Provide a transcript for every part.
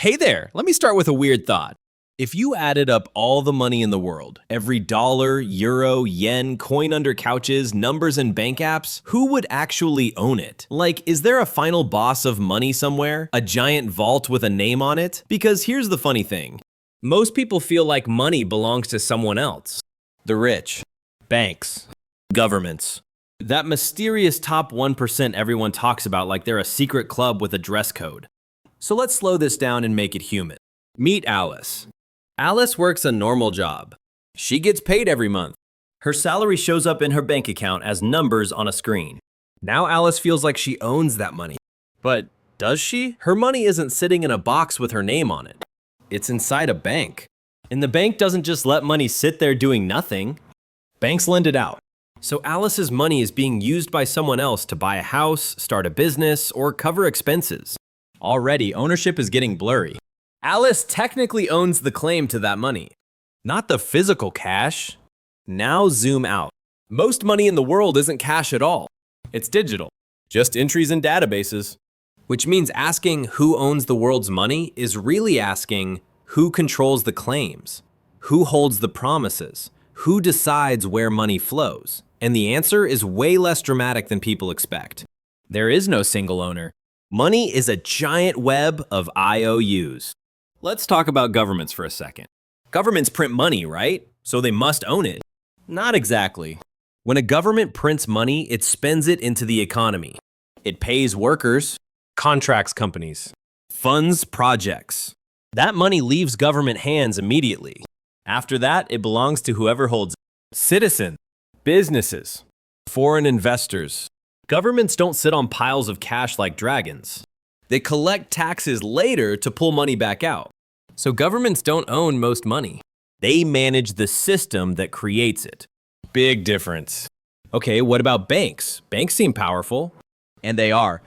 Hey there, let me start with a weird thought. If you added up all the money in the world, every dollar, euro, yen, coin under couches, numbers and bank apps, who would actually own it? Like, is there a final boss of money somewhere? A giant vault with a name on it? Because here's the funny thing. Most people feel like money belongs to someone else. The rich, banks, governments. That mysterious top 1% everyone talks about like they're a secret club with a dress code. So let's slow this down and make it human. Meet Alice. Alice works a normal job. She gets paid every month. Her salary shows up in her bank account as numbers on a screen. Now Alice feels like she owns that money. But does she? Her money isn't sitting in a box with her name on it. It's inside a bank. And the bank doesn't just let money sit there doing nothing. Banks lend it out. So Alice's money is being used by someone else to buy a house, start a business, or cover expenses. Already, ownership is getting blurry. Alice technically owns the claim to that money, not the physical cash. Now zoom out. Most money in the world isn't cash at all. It's digital, just entries in databases. Which means asking who owns the world's money is really asking who controls the claims, who holds the promises, who decides where money flows. And the answer is way less dramatic than people expect. There is no single owner. Money is a giant web of IOUs. Let's talk about governments for a second. Governments print money, right? So they must own it. Not exactly. When a government prints money, it spends it into the economy. It pays workers, contracts companies, funds projects. That money leaves government hands immediately. After that, it belongs to whoever holds it. Citizens, businesses, foreign investors. Governments don't sit on piles of cash like dragons. They collect taxes later to pull money back out. So governments don't own most money. They manage the system that creates it. Big difference. Okay, what about banks? Banks seem powerful. And they are.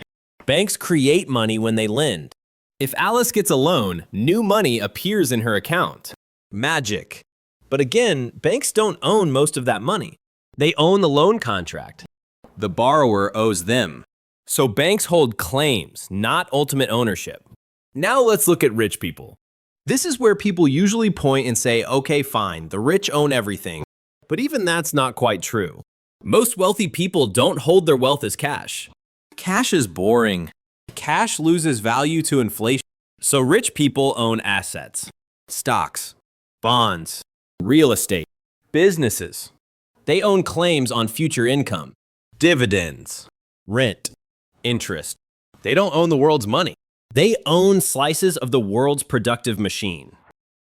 Banks create money when they lend. If Alice gets a loan, new money appears in her account. Magic. But again, banks don't own most of that money. They own the loan contract. The borrower owes them. So banks hold claims, not ultimate ownership. Now let's look at rich people. This is where people usually point and say, okay, fine, the rich own everything. But even that's not quite true. Most wealthy people don't hold their wealth as cash. Cash is boring. Cash loses value to inflation. So rich people own assets, stocks, bonds, real estate, businesses. They own claims on future income, dividends, rent, interest. They don't own the world's money. They own slices of the world's productive machine.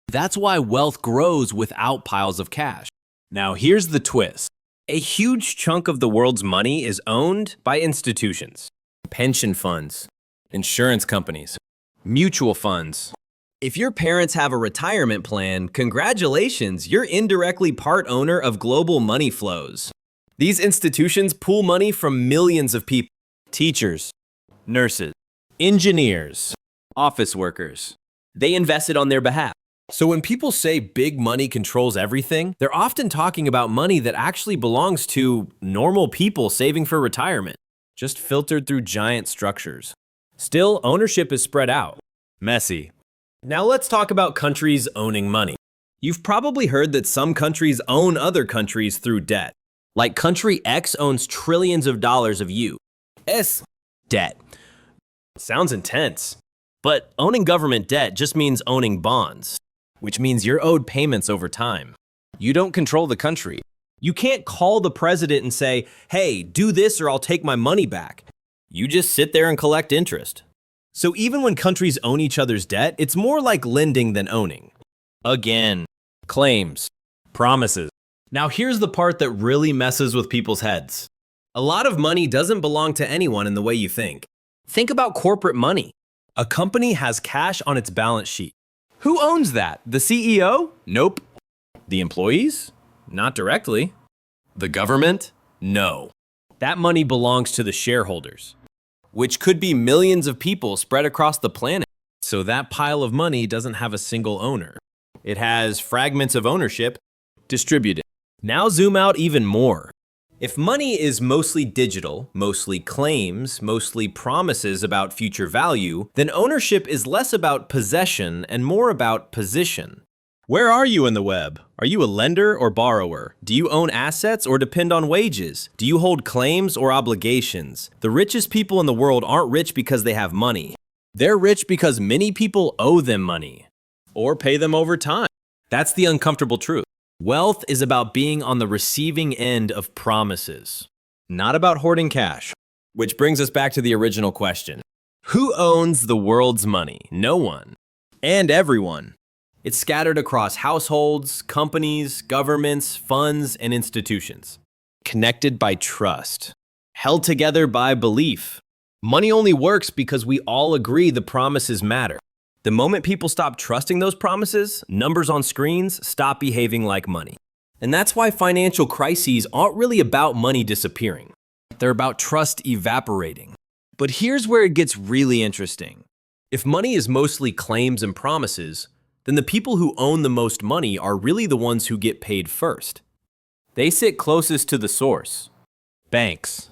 That's why wealth grows without piles of cash. Now here's the twist. A huge chunk of the world's money is owned by institutions, pension funds, insurance companies, mutual funds. If your parents have a retirement plan, congratulations, you're indirectly part owner of global money flows. These institutions pool money from millions of people, teachers, nurses, engineers, office workers. They invest it on their behalf. So when people say big money controls everything, they're often talking about money that actually belongs to normal people saving for retirement, just filtered through giant structures. Still, ownership is spread out. Messy. Now let's talk about countries owning money. You've probably heard that some countries own other countries through debt. Like country X owns trillions of dollars of U.S. debt. Sounds intense. But owning government debt just means owning bonds, which means you're owed payments over time. You don't control the country. You can't call the president and say, hey, do this or I'll take my money back. You just sit there and collect interest. So even when countries own each other's debt, it's more like lending than owning. Again, claims, promises. Now here's the part that really messes with people's heads. A lot of money doesn't belong to anyone in the way you think. Think about corporate money. A company has cash on its balance sheet. Who owns that? The CEO? Nope. The employees? Not directly. The government? No. That money belongs to the shareholders, which could be millions of people spread across the planet. So that pile of money doesn't have a single owner. It has fragments of ownership distributed. Now zoom out even more. If money is mostly digital, mostly claims, mostly promises about future value, then ownership is less about possession and more about position. Where are you in the web? Are you a lender or borrower? Do you own assets or depend on wages? Do you hold claims or obligations? The richest people in the world aren't rich because they have money. They're rich because many people owe them money or pay them over time. That's the uncomfortable truth. Wealth is about being on the receiving end of promises, not about hoarding cash. Which brings us back to the original question. Who owns the world's money? No one. And everyone. It's scattered across households, companies, governments, funds, and institutions. Connected by trust. Held together by belief. Money only works because we all agree the promises matter. The moment people stop trusting those promises, numbers on screens stop behaving like money. And that's why financial crises aren't really about money disappearing. They're about trust evaporating. But here's where it gets really interesting. If money is mostly claims and promises, then the people who own the most money are really the ones who get paid first. They sit closest to the source. Banks,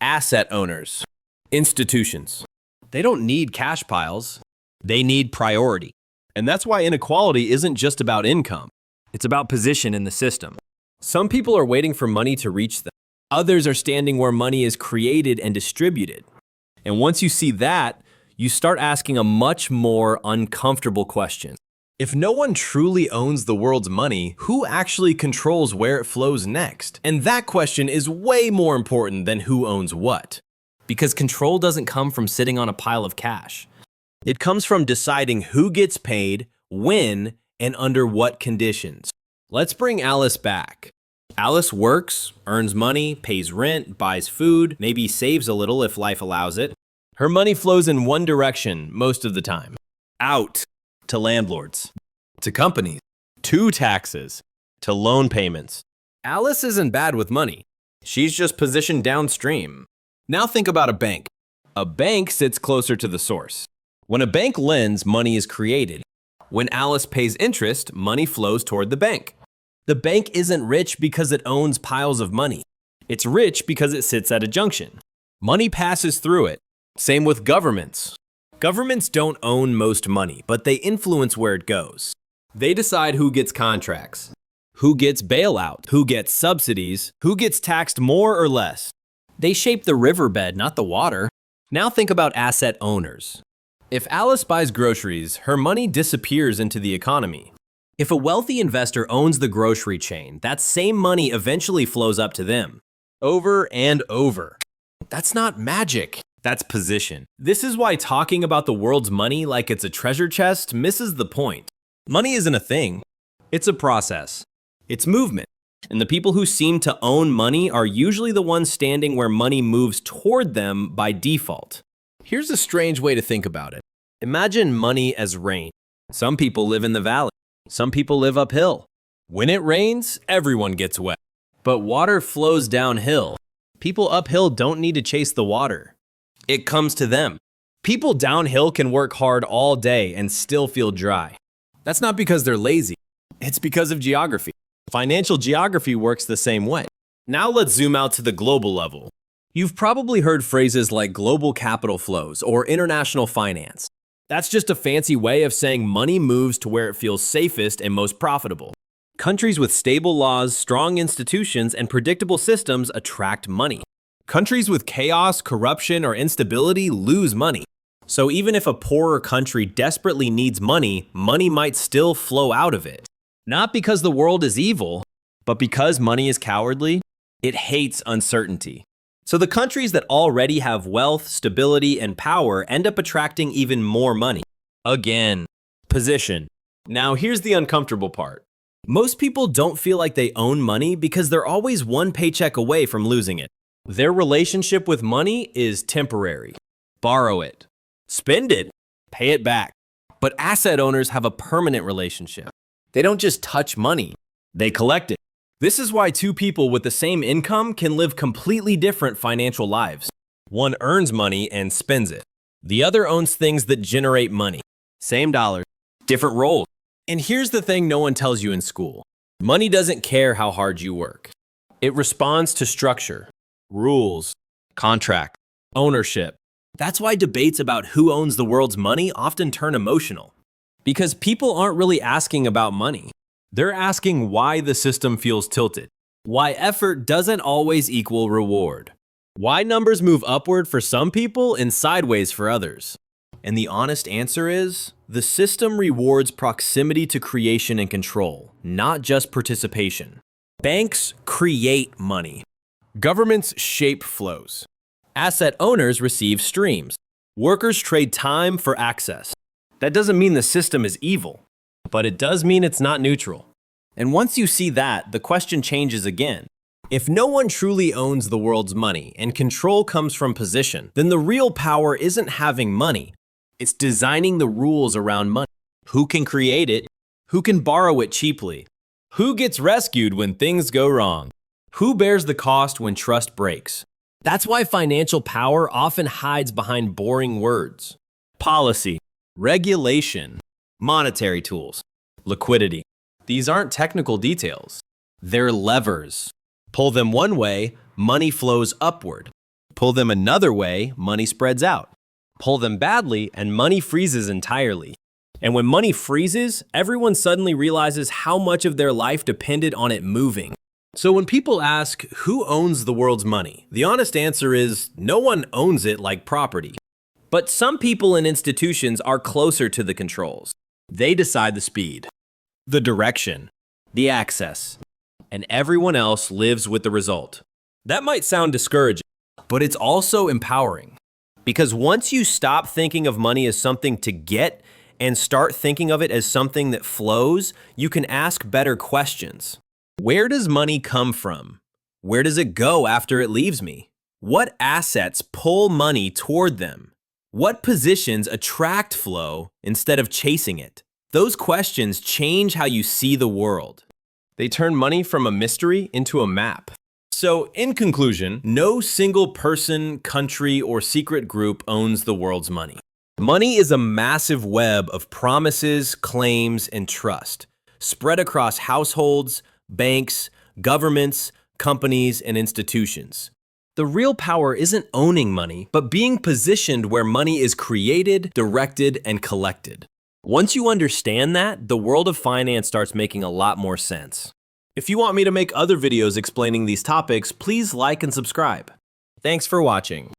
asset owners, institutions. They don't need cash piles. They need priority. And that's why inequality isn't just about income. It's about position in the system. Some people are waiting for money to reach them. Others are standing where money is created and distributed. And once you see that, you start asking a much more uncomfortable question. If no one truly owns the world's money, who actually controls where it flows next? And that question is way more important than who owns what. Because control doesn't come from sitting on a pile of cash. It comes from deciding who gets paid, when, and under what conditions. Let's bring Alice back. Alice works, earns money, pays rent, buys food, maybe saves a little if life allows it. Her money flows in one direction most of the time. Out. To landlords, to companies, to taxes, to loan payments. Alice isn't bad with money. She's just positioned downstream. Now think about a bank. A bank sits closer to the source. When a bank lends, money is created. When Alice pays interest, money flows toward the bank. The bank isn't rich because it owns piles of money. It's rich because it sits at a junction. Money passes through it. Same with governments. Governments don't own most money, but they influence where it goes. They decide who gets contracts, who gets bailout, who gets subsidies, who gets taxed more or less. They shape the riverbed, not the water. Now think about asset owners. If Alice buys groceries, her money disappears into the economy. If a wealthy investor owns the grocery chain, that same money eventually flows up to them. Over and over. That's not magic. That's position. This is why talking about the world's money like it's a treasure chest misses the point. Money isn't a thing. It's a process. It's movement. And the people who seem to own money are usually the ones standing where money moves toward them by default. Here's a strange way to think about it. Imagine money as rain. Some people live in the valley. Some people live uphill. When it rains, everyone gets wet. But water flows downhill. People uphill don't need to chase the water. It comes to them. People downhill can work hard all day and still feel dry. That's not because they're lazy. It's because of geography. Financial geography works the same way. Now let's zoom out to the global level. You've probably heard phrases like global capital flows or international finance. That's just a fancy way of saying money moves to where it feels safest and most profitable. Countries with stable laws, strong institutions, and predictable systems attract money. Countries with chaos, corruption, or instability lose money. So even if a poorer country desperately needs money, money might still flow out of it. Not because the world is evil, but because money is cowardly. It hates uncertainty. So the countries that already have wealth, stability, and power end up attracting even more money. Again, position. Now here's the uncomfortable part. Most people don't feel like they own money because they're always one paycheck away from losing it. Their relationship with money is temporary. Borrow it. Spend it. Pay it back. But asset owners have a permanent relationship. They don't just touch money. They collect it. This is why two people with the same income can live completely different financial lives. One earns money and spends it. The other owns things that generate money. Same dollar, different roles. And here's the thing no one tells you in school. Money doesn't care how hard you work. It responds to structure, rules, contract, ownership. That's why debates about who owns the world's money often turn emotional. Because people aren't really asking about money. They're asking why the system feels tilted, why effort doesn't always equal reward, why numbers move upward for some people and sideways for others. And the honest answer is, the system rewards proximity to creation and control, not just participation. Banks create money. Governments shape flows. Asset owners receive streams. Workers trade time for access. That doesn't mean the system is evil, but it does mean it's not neutral. And once you see that, the question changes again. If no one truly owns the world's money and control comes from position, then the real power isn't having money. It's designing the rules around money. Who can create it? Who can borrow it cheaply? Who gets rescued when things go wrong? Who bears the cost when trust breaks? That's why financial power often hides behind boring words. Policy, regulation, monetary tools, liquidity. These aren't technical details. They're levers. Pull them one way, money flows upward. Pull them another way, money spreads out. Pull them badly, and money freezes entirely. And when money freezes, everyone suddenly realizes how much of their life depended on it moving. So when people ask, who owns the world's money? The honest answer is, no one owns it like property. But some people and institutions are closer to the controls. They decide the speed, the direction, the access, and everyone else lives with the result. That might sound discouraging, but it's also empowering. Because once you stop thinking of money as something to get and start thinking of it as something that flows, you can ask better questions. Where does money come from? Where does it go after it leaves me? What assets pull money toward them? What positions attract flow instead of chasing it? Those questions change how you see the world. They turn money from a mystery into a map. So, in conclusion, no single person, country, or secret group owns the world's money. Money is a massive web of promises, claims, and trust, spread across households, banks, governments, companies, and institutions. The real power isn't owning money, but being positioned where money is created, directed, and collected. Once you understand that, the world of finance starts making a lot more sense. If you want me to make other videos explaining these topics, please like and subscribe. Thanks for watching.